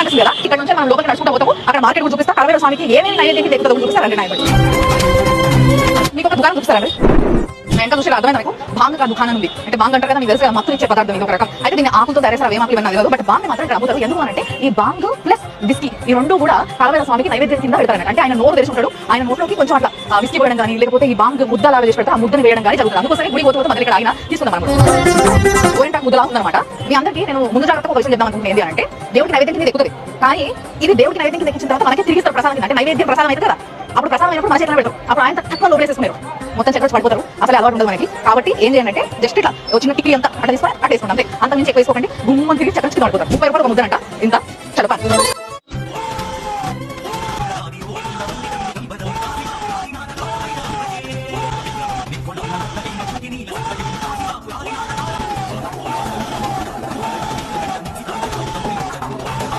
అనిపిస్తుంది కదా, ఇక్కడ నుంచి మనం లోపలికి నడుచుకుంటూ పోతాము. అక్కడ మార్కెట్ కూడా చూపిస్తా, కరవేర స్వామికి ఏమేమి నైవేద్యం ఎక్కుతుందో చూపిస్తారండి. మీకు ఒక దుకాణం చూపిస్తారండి. ఎంత చూసి అర్థమైంది మీకు. బాంగ్ దుకాణం ఉంది అంటే బాంగ్ అంటారు కదా, మీకు తెలుసు మత్తు ఇచ్చే పదార్థం ఇది ఒక రకం. అయితే దీన్ని ఆకులతో తయారు చేస్తారు, ఏమాకులు ఇవన్నీ కాదు. బట్ బాంగ్ మాత్రం ఇక్కడ అమ్ముతారు. ఎందుకు అంటే ఈ బాంగ్ ప్లస్ విస్కీ ఈ రెండు కూడా కరవేర స్వామికి నైవేద్యం కింద పెడతారు. అంటే ఆయన నోరు తెరుచుకుంటాడు, ఆయన నోట్లోకి కొంచెం అట్లా విస్కీ పోయడం కానీ లేకపోతే ఈ బాంగ్ ముద్దలాగా చేసి పెడతారు, ఆ ముద్దని వేయడం కానీ జరుగుతుంది. అందుకోసం గుడి పోతే మళ్ళీ ఇక్కడ ఆయన తీసుకుందాం అనమాట. గోరింటాకు ముద్దలా ఉందన్నమాట. మీ అందరికీ నేను ముందు జాగ్రత్తగా ఒక విషయం చెప్దాం అనుకుంటుంది ఏంటి అంటే, దేవుడికి నైవేద్యం కింద ఎక్కుతుంది. కానీ ఇది దేవుడికి నైవేద్యం కింద ఎక్కించిన తర్వాత మనకి తిరిగిస్తారు ప్రసాదం కింద. అంటే నైవేద్యం ప్రసాదం అయితే కదా, అప్పుడు ప్రసాదం అయినప్పుడు మన చేతిలో పెడతారు. అప్పుడు ఆయన తక్కువ లోపలేసేసుకున్నారు, మొత్తం చక్కెర పడిపోతారు. అసలు అలవాటు ఉండదు మనకి. కాబట్టి ఏం చేయండి అంటే జస్ట్ ఇట్లా చిన్న టిక్కి అంతా అట్లా తీసుకొని అట్లా వేసుకోండి అంతే. అంత నుంచి ఎక్కువ వేసుకోకండి. గుమ్మని తిరిగి చక్కెర చిన్న పడిపోతారు. 30 రూపాయలు ఒక ముద్ద అంట ఇంత చలపాలి.